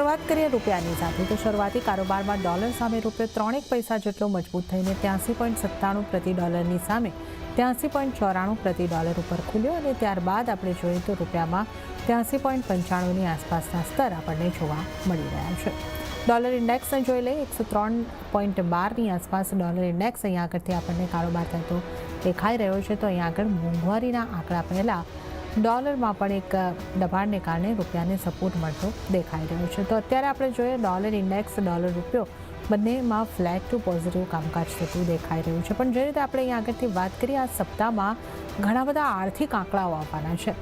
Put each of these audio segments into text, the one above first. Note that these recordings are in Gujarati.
શરૂઆત કરીએ રૂપિયાની સાથે તો શરૂઆતી કારોબારમાં ડોલર સામે રૂપિયો 3 પૈસા જેટલો મજબૂત થઈને 83.97 પ્રતિ ડોલરની સામે 83.94 પ્રતિ ડોલર ઉપર ખુલ્યો અને ત્યારબાદ આપણે જોઈએ તો રૂપિયામાં 83.95ની આસપાસના સ્તર આપણને જોવા મળી રહ્યા છે. ડોલર ઇન્ડેક્સને જોઈ લઈએ 103.12ની આસપાસ ડોલર ઇન્ડેક્સ અહીંયા આગળથી આપણને કારોબાર થતો દેખાઈ રહ્યો છે. તો અહીંયા આગળ મોંઘવારીના આંકડા પહેલાં ડોલરમાં પણ એક દબાણને કારણે રૂપિયાને સપોર્ટ મળતો દેખાઈ રહ્યો છે. તો અત્યારે આપણે જોઈએ ડોલર ઇન્ડેક્સ ડોલર રૂપિયો બંનેમાં ફ્લેટ ટુ પોઝિટિવ કામકાજ થતું દેખાઈ રહ્યું છે. પણ જે રીતે આપણે અહીંયા આગળથી વાત કરીએ, આ સપ્તાહમાં ઘણા બધા આર્થિક આંકડાઓ આવવાના છે.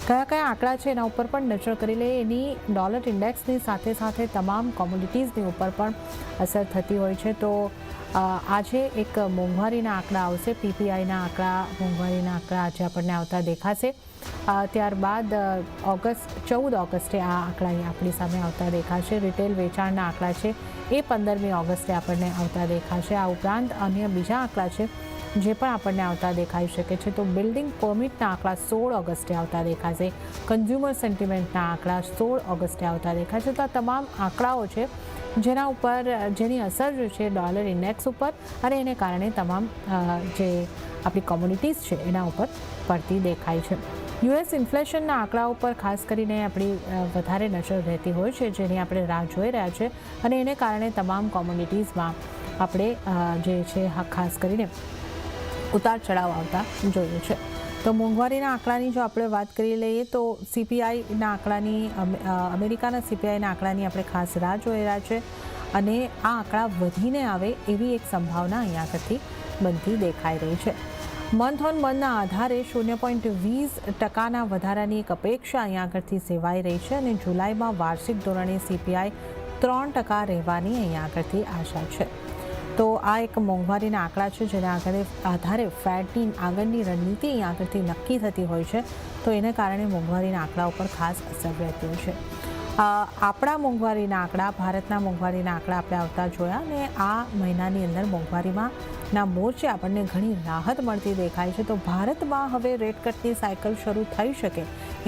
કયા કયા આંકડા છે એના ઉપર પણ નજર કરી લઈએ. એની ડોલર ઇન્ડેક્સની સાથે સાથે તમામ કોમોડિટીઝની ઉપર પણ અસર થતી હોય છે. તો આજે એક મોંઘવારીના આંકડા આવશે, પીપીઆઈના આંકડા, મોંઘવારીના આંકડા આજે આપણને આવતા દેખાશે. ત્યારબાદ 14 ઓગસ્ટે આ આંકડા આપણી સામે આવતા દેખાશે. રિટેલ વેચાણના આંકડા છે એ 15મી ઓગસ્ટે આપણને આવતા દેખાશે. આ ઉપરાંત અન્ય બીજા આંકડા છે જે પણ આપણને આવતા દેખાઈ શકે છે. તો બિલ્ડિંગ પરમિટના આંકડા 16 ઓગસ્ટે આવતા દેખાશે. કન્ઝ્યુમર સેન્ટિમેન્ટના આંકડા 16 ઓગસ્ટે આવતા દેખાશે. તો આ તમામ આંકડાઓ છે જેના ઉપર જેની અસર જે છે ડોલર ઇન્ડેક્સ ઉપર અને એને કારણે તમામ જે આપણી કોમ્યુનિટીઝ છે એના ઉપર પડતી દેખાય છે. યુએસ ઇન્ફ્લેશનના આંકડા ઉપર ખાસ કરીને આપણી વધારે નજર રહેતી હોય છે, જેની આપણે રાહ જોઈ રહ્યા છે અને એને કારણે તમામ કોમ્યુનિટીઝમાં આપણે જે છે ખાસ કરીને ઉતાર ચઢાવ આવતા જોઈએ છે. તો મોંઘવારીના આંકડાની જો આપણે વાત કરી લઈએ તો સીપીઆઈના આંકડાની અમેરિકાના સીપીઆઈના આંકડાની આપણે ખાસ રાહ જોઈ રહ્યા છે અને આ આંકડા વધીને આવે એવી એક સંભાવના અહીંયા આગળથી બનતી દેખાઈ રહી છે. મંથ ઓન મંથના આધારે 0.20% વધારાની એક અપેક્ષા અહીંયા આગળથી સેવાઈ રહી છે અને જુલાઈમાં વાર્ષિક ધોરણે સીપીઆઈ 3% રહેવાની અહીંયા આગળથી આશા છે. તો આ એક મોંઘવારીના આંકડા છે જેના આધારે ફેડની આગળની રણનીતિ અહીંયા આગળથી નક્કી થતી હોય છે. તો એને કારણે મોંઘવારીના આંકડા ઉપર ખાસ અસર રહેતી હોય છે. આપણા મોંઘવારીના આંકડા, ભારતના મોંઘવારીના આંકડા આપણે આવતા જોયા અને આ મહિનાની અંદર મોંઘવારીમાં મોરચે આપણને ઘણી રાહત મળતી દેખાય છે. તો ભારતમાં હવે રેટ કટની સાયકલ શરૂ થઈ શકે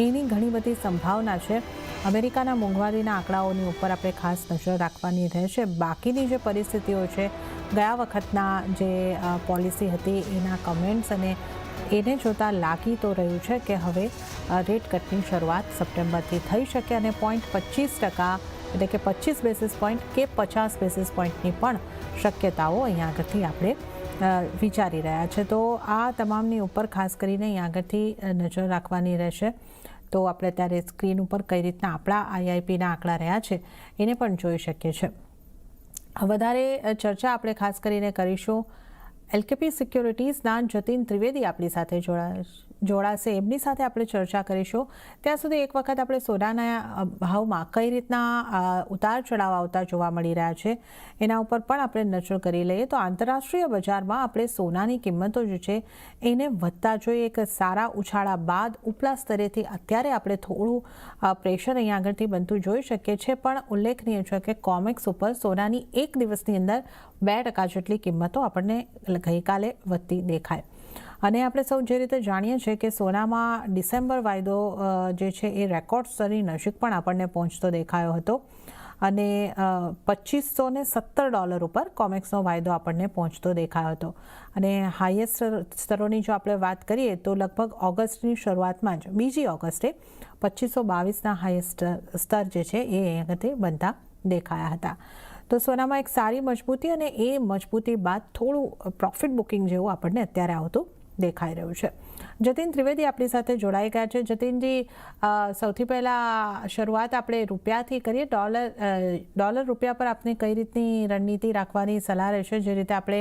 એની ઘણી બધી સંભાવના છે. અમેરિકાના મોંઘવારીના આંકડાઓની ઉપર આપણે ખાસ નજર રાખવાની રહેશે. બાકીની જે પરિસ્થિતિઓ છે, ગયા વખતના જે પોલિસી હતી એના કમેન્ટ્સ અને એને જોતાં લાગી તો રહ્યું છે કે હવે રેટ કટની શરૂઆત સપ્ટેમ્બરથી થઈ શકે અને 0.25% એટલે કે 25 બેસિસ પોઈન્ટ કે 50 બેસિસ પોઈન્ટની પણ શક્યતાઓ અહીંયા આગળથી આપણે વિચારી રહ્યા છે. તો આ તમામની ઉપર ખાસ કરીને અહીંયા આગળથી નજર રાખવાની રહેશે. તો આપણે અત્યારે સ્ક્રીન ઉપર કઈ રીતના આપણા આઈઆઈપીના આંકડા રહ્યા છે એને પણ જોઈ શકીએ છીએ. વધારે ચર્ચા આપણે ખાસ કરીને કરીશું. એલકેપી સિક્યોરિટીઝના જતીન ત્રિવેદી આપણી સાથે જોડાશે, એમની સાથે આપણે ચર્ચા કરીશું. ત્યાં સુધી એક વખત આપણે સોનાના ભાવમાં કઈ રીતના ઉતાર ચઢાવ આવતા જોવા મળી રહ્યા છે એના ઉપર પણ આપણે નજર કરી લઈએ. તો આંતરરાષ્ટ્રીય બજારમાં આપણે સોનાની કિંમતો જે છે એને વધતા જોઈએ. એક સારા ઉછાળા બાદ ઉપલા સ્તરેથી અત્યારે આપણે થોડું પ્રેશર અહીંયા આગળથી બનતું જોઈ શકીએ છીએ. પણ ઉલ્લેખનીય છે કે કોમેક્સ ઉપર સોનાની એક દિવસની અંદર 2% જેટલી કિંમતો આપણને ગઈકાલે વધતી દેખાય. અને આપણે સૌ જે રીતે જાણીએ છીએ કે સોનામાં ડિસેમ્બર વાયદો જે છે એ રેકોર્ડ સ્તરની નજીક પણ આપણને પહોંચતો દેખાયો હતો અને $2517 ઉપર કોમેક્સનો વાયદો આપણને પહોંચતો દેખાયો હતો. અને હાઈએસ્ટ સ્તરોની જો આપણે વાત કરીએ તો લગભગ ઓગસ્ટની શરૂઆતમાં જ 2 ઓગસ્ટે 2522ના હાઈએસ્ટ સ્તર જે છે એ અહીંયાથી બનતા દેખાયા હતા. તો સોનામાં એક સારી મજબૂતી અને એ મજબૂતી બાદ થોડું પ્રોફિટ બુકિંગ જેવું આપણને અત્યારે આવતું દેખાઈ રહ્યું છે. જતીન ત્રિવેદી આપણી સાથે જોડાઈ ગયા છે. જતીનજી, સૌથી પહેલાં શરૂઆત આપણે રૂપિયાથી કરીએ. ડોલર રૂપિયા પર આપને કઈ રીતની રણનીતિ રાખવાની સલાહ રહેશે? જે રીતે આપણે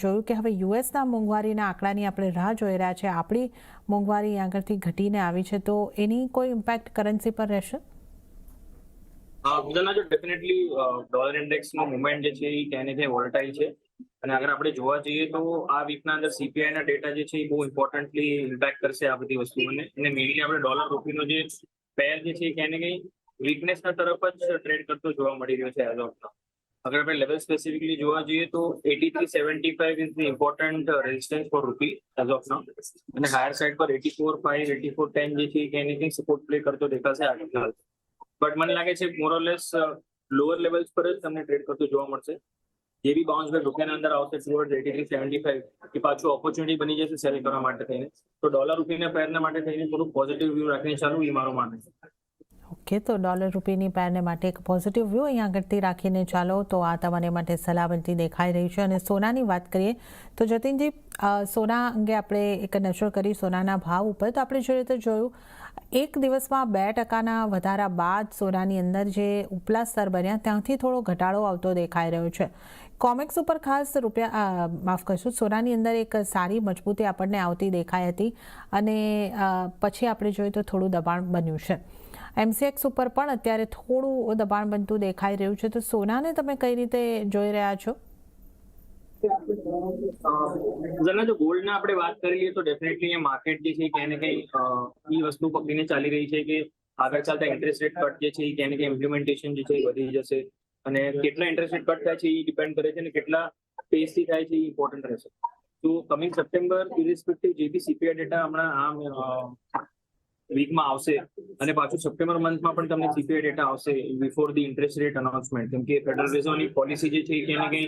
જોયું કે હવે યુએસના મોંઘવારીના આંકડાની આપણે રાહ જોઈ રહ્યા છે, આપણી મોંઘવારી આગળથી ઘટીને આવી છે, તો એની કોઈ ઇમ્પેક્ટ કરન્સી પર રહેશે? ડેફિનેટલી ડોલર ઇન્ડેક્સનો મુવમેન્ટ જે છે એ ક્યાંય ને ક્યાંય વોલેટાઇલ છે અને અગર આપણે જોવા જઈએ તો આ વીકના અંદર સીપીઆઈના ડેટા જે છે એ બહુ ઇમ્પોર્ટન્ટલી ઇમ્પેક્ટ કરશે આ બધી વસ્તુઓને. અને મેઇનલી આપણે ડોલર રૂપીનો જે પેર જે છે એ ક્યાંય ને ક્યાંય વીકનેસના તરફ જ ટ્રેડ કરતો જોવા મળી રહ્યો છે એઝ ઓફ નાઉ. અગર આપણે લેવલ સ્પેસિફિકલી જોવા જઈએ તો 83.75 is the important resistance for rupee as of now અને હાયર સાઇડ પર 84.5 84.10 જે છે એ ક્યાંય ને ક્યાંય સપોર્ટ પ્લે કરતો દેખાશે આગળ. બટ મને લાગે છે મોરલેસ લોઅર લેવલ્સ પર જ તમને ટ્રેડ કરતું જોવા મળશે. જે બી બાઉન્સ બેક રૂપિયાના અંદર આવશે ટુવર્ડ 83.75 કે પાછું ઓપોર્ચ્યુનિટી બની જશે સેલ કરવા માટે થઈને. તો ડોલર રૂપિયાના પેરના માટે થઈને થોડું પોઝિટિવ વ્યૂ રાખીને ચાલુ એ મારું માનવું છે. ઓકે, તો ડોલર રૂપિયાની પેરને માટે એક પોઝિટિવ વ્યૂ અહીંયા આગળથી રાખીને ચાલો, તો આ તમારે માટે સલાહ બનતી દેખાઈ રહી છે. અને સોનાની વાત કરીએ તો જતીનજી, સોના અંગે આપણે એક નજર કરી સોનાના ભાવ ઉપર, તો આપણે જે રીતે જોયું એક દિવસમાં 2% વધારા બાદ સોનાની અંદર જે ઉપલા સ્તર બન્યા ત્યાંથી થોડો ઘટાડો આવતો દેખાઈ રહ્યો છે. કોમેક્સ ઉપર ખાસ માફ કરશો, સોનાની અંદર એક સારી મજબૂતી આપણને આવતી દેખાઈ હતી અને પછી આપણે જોઈએ તો થોડું દબાણ બન્યું છે. MCX ઉપર પણ અત્યારે થોડું દબાણ બનતું દેખાઈ રહ્યું છે. તો સોનાને તમે કઈ રીતે જોઈ રહ્યા છો? જો ગોલ્ડના આપણે વાત કરીએ તો ડેફિનેટલી માર્કેટ જે છે ક્યાંય ને ક્યાંય એ વસ્તુ પકડીને ચાલી રહી છે કે આગળ ચાલતા ઇન્ટરેસ્ટ રેટ કટ જે છે એ ક્યાંય ને ક્યાંય ઇમ્પ્લિમેન્ટેશન જે છે એ વધી જશે. અને કેટલા ઇન્ટરેસ્ટ રેટ કટ થાય છે એ ડિપેન્ડ કરે છે અને કેટલા પેસથી થાય છે એ ઇમ્પોર્ટન્ટ રહેશે. તો કમિંગ સપ્ટેમ્બર ઇરિસ્પેક્ટિવ જે બી CPI ડેટા હમણાં વીકમાં આવશે અને પાછું સપ્ટેમ્બર મંથમાં પણ તમને CPI ડેટા આવશે before the interest rate announcement. કેમ કે ફેડરલ રિઝર્વની પોલિસી જે છે એ ક્યાંય ને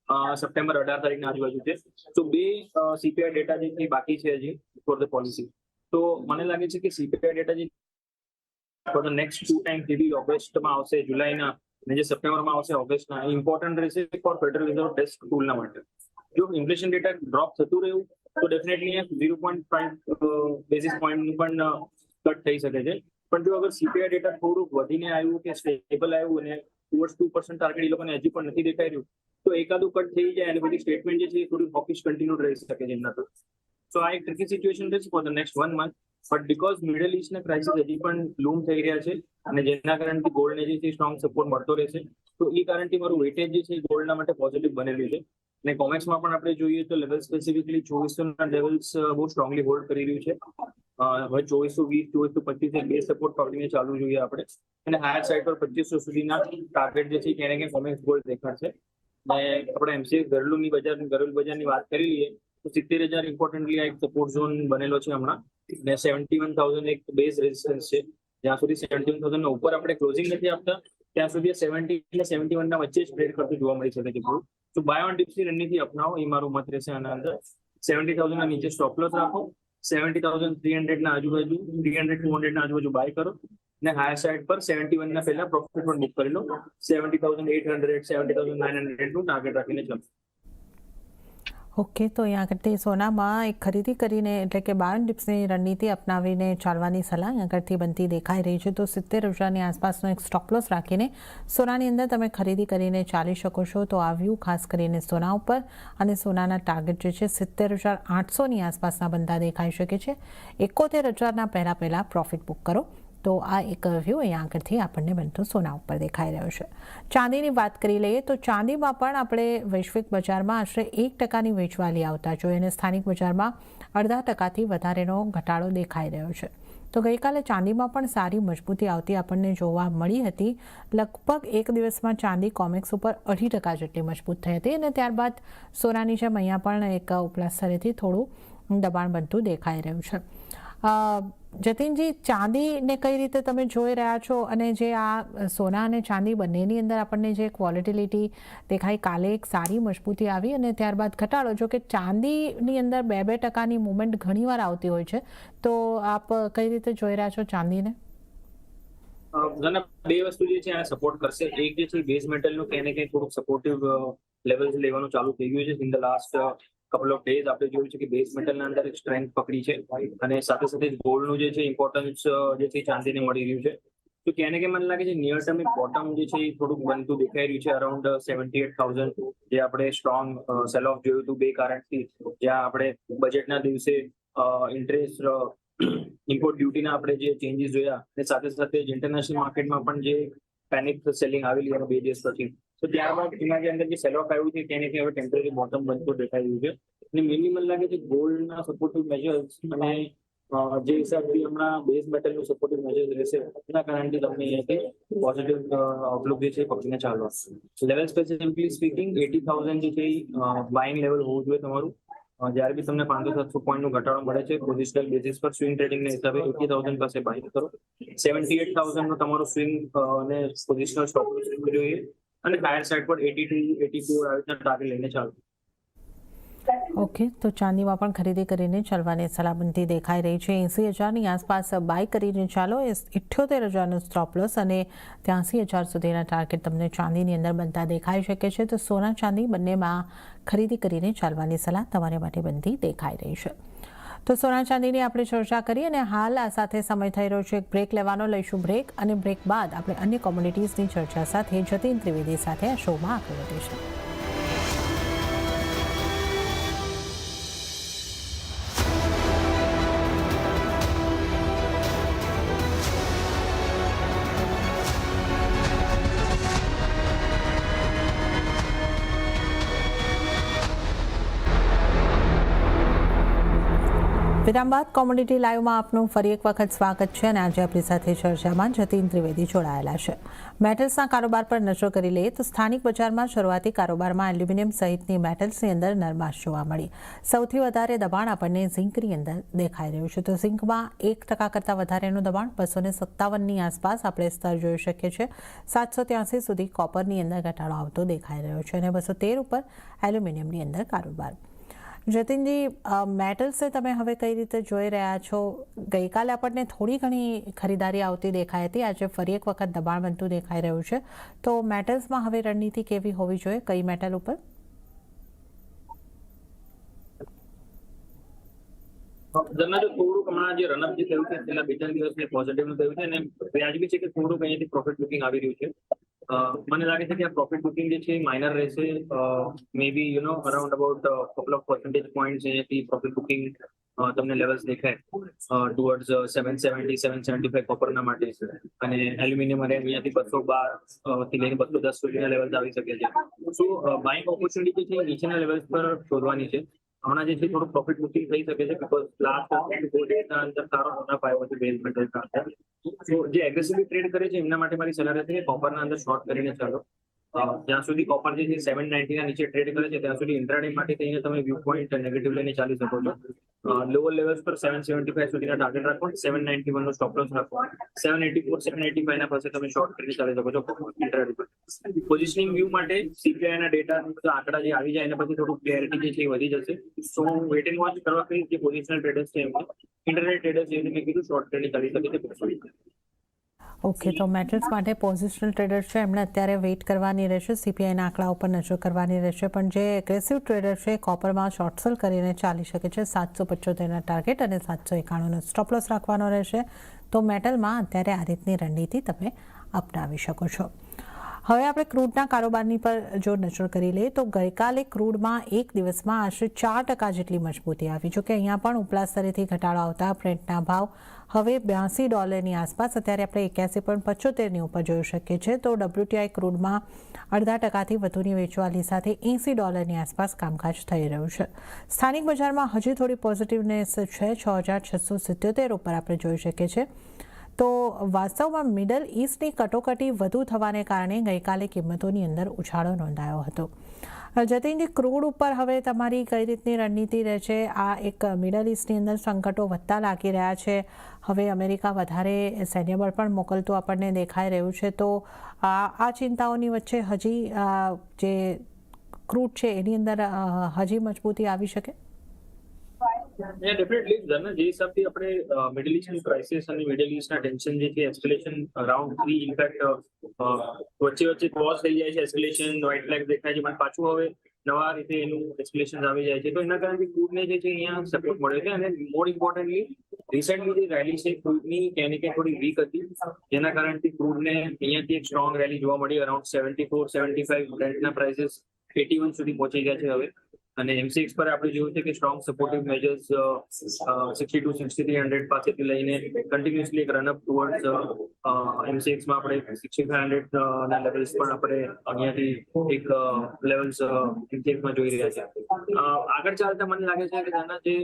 ક્યાંય સપ્ટેમ્બર 18 તારીખના આજુબાજુ છે. તો 2 CPI ડેટા જે છે બાકી છે હજી ફોર ધ પોલિસી. તો મને લાગે છે કે CPI ડેટા જે ફોર ધ નેક્સ્ટ 2 ટાઈમ જે બી ઓગસ્ટમાં આવશે, જુલાઈના અને જે સપ્ટેમ્બરમાં આવશે ઓગસ્ટના, ઇમ્પોર્ટન્ટ રહેશે ફોર ફેડરલ રિઝર્વ ડેસ્ક ટૂલના માટે. જો ઇન્ફ્લેશન ડેટા ડ્રોપ થતું રહ્યું તો ડેફિનેટલી 0.5 બેસિસ પોઈન્ટનું પણ કટ થઈ શકે છે. પણ જો અગર CPI ડેટા થોડુંક વધીને આવ્યું કે સ્ટેબલ આવ્યું અને ટુવર્ડ્સ 2% ટાર્ગેટ એ લોકોને હજી પણ નથી દેખાઈ રહ્યું, તો એકાદું કટ થઈ જાય અને બધી સ્ટેટમેન્ટ જે છે એ થોડી હોકિશ કન્ટિન્યુ રહી શકે છે એમના તો. સો આ એક ટ્રિકી સિચ્યુએશન રહેશે for the next 1 month. But because middle ઇસ્ટના ક્રાઇસિસ હજી પણ લૂમ થઈ રહ્યા છે અને જેના કારણથી ગોલ્ડને જે છે સ્ટ્રોંગ સપોર્ટ મળતો રહેશે. તો એ કારણથી મારું વેટેજ જે છે ગોલ્ડના માટે પોઝિટિવ બનેલું છે. અને કોમેક્સમાં પણ આપણે જોઈએ તો લેવલ સ્પેસિફિકલી 2400ના લેવલ્સ બહુ સ્ટ્રોંગલી હોલ્ડ કરી રહ્યું છે. હવે 2420, 2425 બે સપોર્ટ પકડીને ચાલુ જોઈએ આપણે. અને હાયર સાઇડ પર 2500 સુધીના ટાર્ગેટ જે છે ક્યાંય ને ક્યાંય કોમેક્સ ગોલ્ડ દેખાડશે. અને આપણે MCX ઘરેલું બજારની વાત કરી લઈએ તો 70,000 ઇમ્પોર્ટન્ટલી આ એક સપોર્ટ ઝોન બનેલો છે હમણાં. ને 71,000 એક બેઝ રેઝિસ્ટન્સ છે. જ્યાં સુધી 71,000 ઉપર આપણે ક્લોઝિંગ નથી આપતા ત્યાં સુધી 70 અને 71 વચ્ચે જ ટ્રેડ કરતું જોવા મળી શકે છે. તો બાય ઓન ડિપ્સની રણનીતિ અપનાવો એ મારું મત રહેશે. આના અંદર 70,000 નીચે સ્ટોપ લોસ રાખો, 70,300 આજુબાજુ 200 આજુબાજુ બાય કરો અને હાયર સાઇડ પર 71 પહેલા પ્રોફિટ પણ બુક કરી લો. 70,800, 70,900 નું ટાર્ગેટ રાખીને ચાલો. ઓકે, તો અહીંયા આગળથી સોનામાં એક ખરીદી કરીને એટલે કે 12 ડિપ્સની રણનીતિ અપનાવીને ચાલવાની સલાહ અહીંયા આગળથી બનતી દેખાઈ રહી છે. તો 70,000ની આસપાસનો એક સ્ટોપ લોસ રાખીને સોનાની અંદર તમે ખરીદી કરીને ચાલી શકો છો. તો આ વ્યૂ ખાસ કરીને સોના ઉપર અને સોનાના ટાર્ગેટ જે છે 70,800ની આસપાસના બનતા દેખાઈ શકે છે. 71,000ના પહેલાં પ્રોફિટ બુક કરો. તો આ એક વ્યૂ અહીંયા આગળથી આપણને બનતો સોના ઉપર દેખાઈ રહ્યો છે. ચાંદીની વાત કરી લઈએ તો ચાંદીમાં પણ આપણે વૈશ્વિક બજારમાં આશરે 1%ની વેચવાલી આવતા જોઈએ અને સ્થાનિક બજારમાં 0.5%થી વધારેનો ઘટાડો દેખાઈ રહ્યો છે. તો ગઈકાલે ચાંદીમાં પણ સારી મજબૂતી આવતી આપણને જોવા મળી હતી. લગભગ એક દિવસમાં ચાંદી કોમેક્સ ઉપર 2.5% જેટલી મજબૂત થઈ હતી અને ત્યારબાદ સોનાની જેમ અહીંયા પણ એક ઉપલા સ્તરેથી થોડું દબાણ બનતું દેખાઈ રહ્યું છે. જતીનજી, ચાંદીને કઈ રીતે તમે જોઈ રહ્યા છો અને જે આ સોના અને ચાંદી બંનેની અંદર આપણને જે વોલેટિલિટી દેખાઈ, કાલે એક સારી મજબૂતી આવી અને ત્યારબાદ ઘટાડો, જો કે ચાંદીની અંદર 2% મૂવમેન્ટ ઘણીવાર આવતી હોય છે, તો આપ કઈ રીતે જોઈ રહ્યા છો ચાંદીને? બે વસ્તુ જે છે આ સપોર્ટ કરશે. એક જે છે બેઝ મેટલનું ક્યાંય ને ક્યાંય થોડુંક સપોર્ટિવ લેવલ્સ લેવાનું ચાલુ થઈ ગયું છે. In the last couple of days આપણે જોયું છે કે બેઝ મેટલના અંદર એક સ્ટ્રેન્થ પકડી છે અને સાથે સાથે ગોલ્ડનું જે છે ઇમ્પોર્ટન્સ જે છે ચાંદીને મળી રહ્યું છે. તો ક્યાંય ને ક્યાંય મને લાગે છે નિયર ટર્મ બોટમ જે છે એ થોડુંક બનતું દેખાઈ રહ્યું છે અરાઉન્ડ 78,000, જે આપણે સ્ટ્રોંગ સેલ ઓફ જોયું હતું બે કારણથી. જ્યાં આપણે બજેટના દિવસે ઇન્ટરેસ્ટ ઇમ્પોર્ટ ડ્યુટીના આપણે જે ચેન્જીસ જોયા અને સાથે સાથે ઇન્ટરનેશનલ માર્કેટમાં પણ જે પેનિક સેલિંગ આવેલી અને 2 દિવસ પછી, તો ત્યારબાદ એના જે અંદર જે સેલ ઓફ આવ્યું છે તેને હવે ટેમ્પરરી બોટમ બનતું દેખાઈ રહ્યું છે. અને મેનલી મને લાગે છે ગોલ્ડના સપોર્ટિવ મેજર્સ અને જે હિસાબથી હમણાં બેઝ મેટલનું સપોર્ટિવ મેજર્સ રહેશે એના કારણથી તમને અહીંયાથી પોઝિટિવ આઉટલુક જે છે પકડીને ચાલવા. લેવલ સ્પેસિફિકલી સ્પીકિંગ 80,000 જે છે બાઇંગ લેવલ હોવું જોઈએ તમારું. જ્યારે બી તમને 500-700 પોઈન્ટનો ઘટાડો મળે છે પોઝિશનલ બેઝિસ પર સ્વિંગ ટ્રેડિંગના હિસાબે 80,000 પાસે બાય કરો. 78,000 નો તમારો સ્વિંગ અને પોઝિશનલ સ્ટોપ લોસ જોઈએ અને હાયર સાઇડ પર 82-84 આવી રીતના ટાર્ગેટ લઈને ચાલો. ઓકે, તો ચાંદીમાં પણ ખરીદી કરીને ચાલવાની સલામતી દેખાઈ રહી છે. 80,000ની આસપાસ બાય કરીને ચાલો. 78,000નો સ્ટોપ લોસ અને 83,000 સુધીના ટાર્ગેટ તમને ચાંદીની અંદર બનતા દેખાઈ શકે છે. તો સોના ચાંદી બંનેમાં ખરીદી કરીને ચાલવાની સલાહ તમારા માટે બનતી દેખાઈ રહી છે. તો સોના ચાંદીની આપણે ચર્ચા કરી અને હાલ આ સાથે સમય થઈ રહ્યો છે એક બ્રેક લેવાનો. લઈશું બ્રેક અને બ્રેક બાદ આપણે અન્ય કોમોડિટીઝની ચર્ચા સાથે જતીન ત્રિવેદી સાથે આ શોમાં આગળ વધીશું. વિરામ બાદ કોમોડિટી લાઈવમાં આપનું ફરી એક વખત સ્વાગત છે અને આજે આપણી સાથે ચર્ચામાં જતીન ત્રિવેદી જોડાયેલા છે. મેટલ્સના કારોબાર પર નજર કરી લઈએ તો સ્થાનિક બજારમાં શરૂઆતી કારોબારમાં એલ્યુમિનિયમ સહિતની મેટલ્સની અંદર નરમાશ જોવા મળી. સૌથી વધારે દબાણ આપણને ઝિંકની અંદર દેખાઈ રહ્યું છે. તો ઝિંકમાં 1% કરતાં વધારેનું દબાણ 257ની આસપાસ આપણે સ્તર જોઈ શકીએ છીએ. 783 સુધી કોપરની અંદર ઘટાડો આવતો દેખાઈ રહ્યો છે અને 213 ઉપર એલ્યુમિનિયમની અંદર કારોબાર. જતીનજી, મેટલ્સે તમે હવે કઈ રીતે જોઈ રહ્યા છો? ગઈકાલે આપણને થોડી ઘણી ખરીદારી આવતી દેખાઈ હતી, આજે ફરી એક વખત દબાણ બનતું દેખાઈ રહ્યું છે. તો મેટલ્સમાં હવે રણનીતિ કેવી હોવી જોઈએ, કઈ મેટલ ઉપર? થોડુંક હમણાં જે રનઅપ જે થયું છે છેલ્લા 2-3 દિવસથી પોઝિટિવનું થયું છે અને વ્યાજબી છે કે થોડુંક અહીંયાથી પ્રોફિટ બુકિંગ આવી રહ્યું છે. મને લાગે છે કે આ પ્રોફિટ બુકિંગ જે છે માઇનર રહેશે. May be around about couple of percentage points અહીંયાથી પ્રોફિટ બુકિંગ તમને લેવલ્સ દેખાય ટુવર્ડ્સ 770-775 કોપરના માટે અને એલ્યુમિનિયમ અને અહીંયાથી 212 થી લઈને 210 સુધીના લેવલ્સ આવી શકે છે. સો બાઇંગ ઓપોર્ચ્યુનિટી છે નીચેના લેવલ્સ પર શોધવાની છે. હમણાં જે છે થોડું પ્રોફિટ બુકિંગ થઈ શકે છે બીકોઝ લાસ્ટ 4 ડેઝના અંદર સારો મુનાફો આવ્યો છે બેઝ મેટલ્સના અંદર. સો જે એગ્રેસિવલી ટ્રેડ કરે છે એમના માટે મારી સલાહ રહેશે કે કોપરના અંદર શોર્ટ કરીને ચાલો. જ્યાં સુધી કોપર જે છે 790 ના નીચે ટ્રેડ કરે છે ત્યાં સુધી ઇન્ટ્રાડે માટે થઈને તમે વ્યૂ પોઈન્ટ નેગેટિવ લઈને ચાલી શકો છો. લોઅર લેવલ્સ પર 775 સુધીના ટાર્ગેટ રાખો, 791 નો સ્ટોપ લોસ રાખો, 784-785 ના પાસે તમે શોર્ટ કરીને ચાલી શકો છો ઇન્ટ્રાડે પર. પોઝિશનિંગ વ્યૂ માટે સીપીઆઈ ના ડેટા આંકડા જે આવી જાય એના પછી થોડું ક્લેરિટી જે છે એ વધી જશે. સો હું વેટ એન્ડ વોચ કરવા કહીશ જે પોઝિશનલ ટ્રેડર્સ છે એમને. ઇન્ટરનેટ ટ્રેડર્સ જે મેં કીધું શોર્ટ કરીને ચાલી શકે છે. ઓકે, તો મેટલ્સ માટે પોઝિશનલ ટ્રેડર છે એમણે અત્યારે વેઇટ કરવાની રહેશે, સીપીઆઈના આંકડા ઉપર નજર કરવાની રહેશે. પણ જે એગ્રેસિવ ટ્રેડર છે કોપરમાં શોર્ટસેલ કરીને ચાલી શકે છે. 775ના ટાર્ગેટ અને 791નો સ્ટોપ લોસ રાખવાનો રહેશે. તો મેટલમાં અત્યારે આ રીતની રણનીતિ તમે અપનાવી શકો છો. હવે આપણે ક્રૂડના કારોબારની પર જો નજર કરી લઈએ તો ગઈકાલે ક્રૂડમાં એક દિવસમાં આશરે 4% જેટલી મજબૂતી આવી. જો કે અહીંયા પણ ઉપલા સ્તરેથી ઘટાડો આવતા બ્રેન્ટના ભાવ હવે $82 આસપાસ, અત્યારે આપણે 81.75ની ઉપર જોઈ શકીએ છીએ. તો WTI ક્રૂડમાં 0.5%થી વધુની વેચવાલી સાથે $80 આસપાસ કામકાજ થઈ રહ્યું છે. સ્થાનિક બજારમાં હજી થોડી પોઝિટિવનેસ છે, 6,677 ઉપર આપણે જોઈ શકીએ છીએ. તો વાસ્તવમાં મિડલ ઈસ્ટની કટોકટી વધુ થવાને કારણે ગઈકાલે કિંમતોની અંદર ઉછાળો નોંધાયો હતો. જતીનજી, ક્રૂડ ઉપર હવે તમારી કઈ રીતની રણનીતિ રહે છે? આ એક મિડલ ઈસ્ટની અંદર સંકટો વધતા લાગી રહ્યા છે. હવે અમેરિકા વધારે સૈન્યબળ પણ મોકલતું આપણને દેખાઈ રહ્યું છે. તો આ ચિંતાઓની વચ્ચે હજી જે ક્રૂડ છે એની અંદર હજી મજબૂતી આવી શકે? ડેફિનેટલી જે હિસાબથી આપણે મિડલ ઈસ્ટની ક્રાઇસિસ અને મિડલ ઈસ્ટના ટેન્શન જે છે એસ્કેલેશન અરાઉન્ડ 3 ઇનફેક્ટ વચ્ચે ક્રોસ થઈ જાય છે એસ્કેલેશન, વ્હાઇટ ફ્લેગ દેખાય છે પણ પાછું હવે નવા રીતે એનું એસ્કેલેશન આવી જાય છે. તો એના કારણે ક્રૂડને જે છે અહીંયા સપોર્ટ મળ્યો છે અને મોર ઇમ્પોર્ટન્ટલી રિસેન્ટલી જે રેલી છે ક્રૂડની ક્યાંય ને થોડી વીક હતી, જેના કારણથી ક્રૂડને અહીંયાથી એક સ્ટ્રોંગ રેલી જોવા મળી. અરાઉન્ડ 74-75 બ્રેન્ટના પ્રાઇસીસ 81 સુધી પહોંચી ગયા છે હવે. અને MCX પર આપણે જોયું છે કે સ્ટ્રોંગ સપોર્ટિવ મેજર્સ 62-6300 પાસેથી લઈને કન્ટિન્યુઅસલી એક રનઅપ ટુવર્ડ્સ MCX માં આપણે 6500 ના લેવલ્સ પણ આપણે અહીંયાથી એક લેવલ્સ MCX માં જોઈ રહ્યા છે. આગળ ચાલતા મને લાગે છે કે તેના જે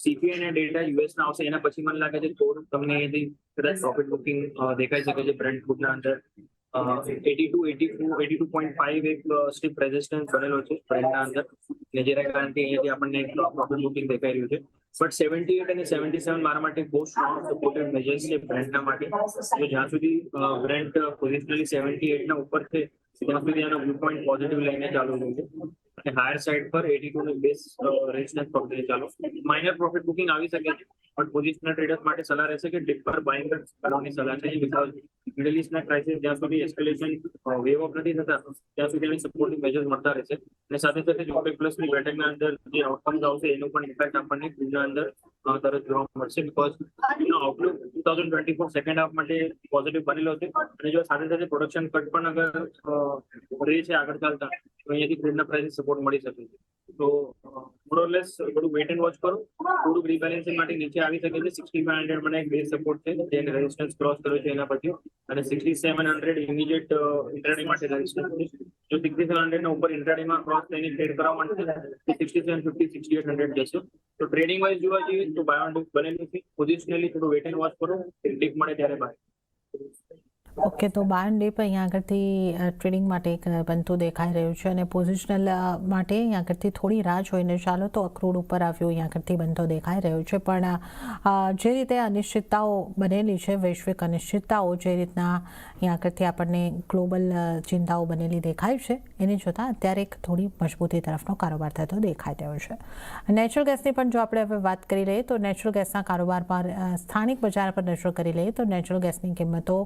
CPI ના ડેટા US ના આવશે એના પછી મને લાગે છે થોડું તમને અહીંયાથી કદાચ પ્રોફિટ બુકિંગ દેખાઈ શકે છે બ્રેન્ટ ક્રૂડના અંદર. 82.5 એક સ્ટીપ રેઝિસ્ટન્સ બનેલો છે બ્રેન્ડના અંદર, ને જેના કારણે અહીંયાથી આપણને એક પ્રોફિટ બુકિંગ દેખાઈ રહ્યું છે. બટ 78 અને 77 મારા માટે બહુ સ્ટ્રોંગ સપોર્ટેડ મેજર્સ છે બ્રેન્ડના માટે. તો જ્યાં સુધી બ્રેન્ડ પોઝિશનલી 78 ના ઉપર છે ત્યાં સુધી એનો વ્યૂ પોઈન્ટ પોઝિટિવ લઈને ચાલુ રહ્યું છે. અને હાયર સાઇડ પર 82 નો બેસ રેઝિસ્ટન્સ પકડીને ચાલો. માઇનર પ્રોફિટ બુકિંગ આવી શકે છે, પણ પોઝિશનલ ટ્રેડર્સ માટે સલાહ રહેશે કે ડીપ પર બાઇંગ કરવાની સલાહ છે, બિકોઝ મિડલ ઇસ્ટના ક્રાઇસિસ જ્યાં સુધી એસ્કેલેશન વેવ અપ નથી થતા ત્યાં સુધી એની સપોર્ટિવ મેજર્સ મળતા રહેશે. અને સાથે સાથે જો OPEC પ્લસની બેઠકના અંદર જે આઉટકમ્સ આવશે એનો પણ ઇમ્પેક્ટ આપણને ક્રૂડના અંદર તરત જોવા મળશે, બિકોઝ એનો આઉટલુક 2024 સેકન્ડ હાફ માટે પોઝિટિવ બનેલો છે. અને જો સાથે સાથે પ્રોડક્શન કટ પણ અગર રહે છે આગળ ચાલતા તો અહીંયાથી ક્રૂડના પ્રાઇસ સપોર્ટ મળી શકે છે. તો મોરલેસ થોડું વેટ એન્ડ વોચ કરો. થોડુંક રિબેલેન્સિંગ માટે નીચે આવી શકે છે. 6500 મને એક બેઝ સપોર્ટ છે, જેને રેઝિસ્ટન્સ ક્રોસ કર્યો છે એના પછી, અને 6700 ઇમિડિયેટ ઇન્ટ્રાડે માટે રેઝિસ્ટન્સ છે. જો 6700 ના ઉપર ઇન્ટ્રાડેમાં ક્રોસ થઈને ટ્રેડ કરવા માંડશે તો 6750 6800 જશે. તો ટ્રેડિંગ વાઇઝ જોવા જઈએ તો બાય ઓન ડિપ બનેલું છે. પોઝિશનલી થોડું વેટ એન્ડ વોચ કરો, ડીપ મળે ત્યારે બાય. ઓકે, તો બાય એન્ડ ડીપ અહીંયા આગળથી ટ્રેડિંગ માટે એક બનતું દેખાઈ રહ્યું છે, અને પોઝિશનલ માટે અહીંયા આગળથી થોડી રાહ જોઈને ચાલો તો ક્રૂડ ઉપર આવ્યું અહીંયા આગળથી બનતો દેખાઈ રહ્યું છે. પણ જે રીતે અનિશ્ચિતતાઓ બનેલી છે, વૈશ્વિક અનિશ્ચિતતાઓ જે રીતના અહીંયા આગળથી આપણને ગ્લોબલ ચિંતાઓ બનેલી દેખાય છે, એને જોતાં અત્યારે એક થોડી મજબૂતી તરફનો કારોબાર થતો દેખાઈ રહ્યો છે. નેચરલ ગેસની પણ જો આપણે હવે વાત કરી લઈએ તો નેચરલ ગેસના કારોબારમાં સ્થાનિક બજાર પર નજર કરી લઈએ તો નેચરલ ગેસની કિંમતો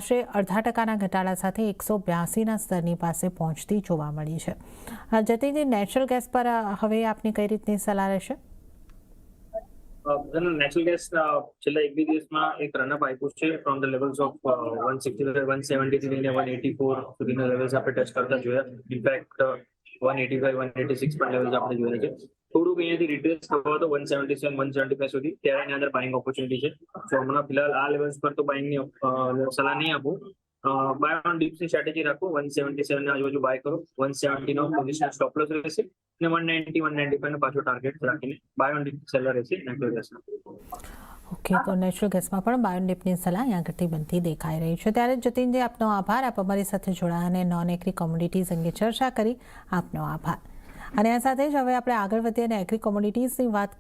આશરે 0.5% ઘટાડા સાથે 182ના સ્તરની પાસે પહોંચતી જોવા મળી છે. જતીનજી, નેચરલ ગેસ પર હવે આપની કઈ રીતની સલાહ રહેશે? નેચરલ ગેસ છેલ્લા એક બે દિવસમાં એક રનઅપ આપ્યું છે ફ્રોમ ધ લેવલ્સ ઓફ 165 170 થી લઈને 184 સુધીના લેવલ્સ આપણે ટચ કરતા જોયા. ઇનફેક્ટ 185 186 પણ લેવલ્સ આપણે જોયા છે. થોડુંક અહીંયાથી રિટ્રેસ થયો હતો 177 175 સુધી, ત્યારે એની અંદર બાઇંગ ઓપોર્ચ્યુનિટી છે. તો હમણાં ફિલહાલ આ લેવલ્સ પર તો બાઇંગની સલાહ નહીં આપું. બાય ઓન ડીપ્સની સ્ટ્રેટેજી રાખો. 177 ના આજુબાજુ બાય કરો. 170 નો પોઝિશન સ્ટોપ લોસ રહેશે, અને 190 195 નો પાછો ટાર્ગેટ રાખીને બાય ઓન ડીપ સેલર રહેશે નેચરલ ગેસના. ઓકે, તો નેચરલ ગેસમાં પણ બાય ઓન ડીપની સલાહ અહીંયા આગળથી બનતી દેખાઈ રહી છે. ત્યારે જતીનજી, આપનો આભાર. આપ અમારી સાથે જોડાયા અને નોન એગ્રી કોમોડિટીઝ અંગે ચર્ચા કરી. આપનો આભાર. અને આ સાથે જ હવે આપણે આગળ વધીએ અને એગ્રી કોમોડિટીઝની વાત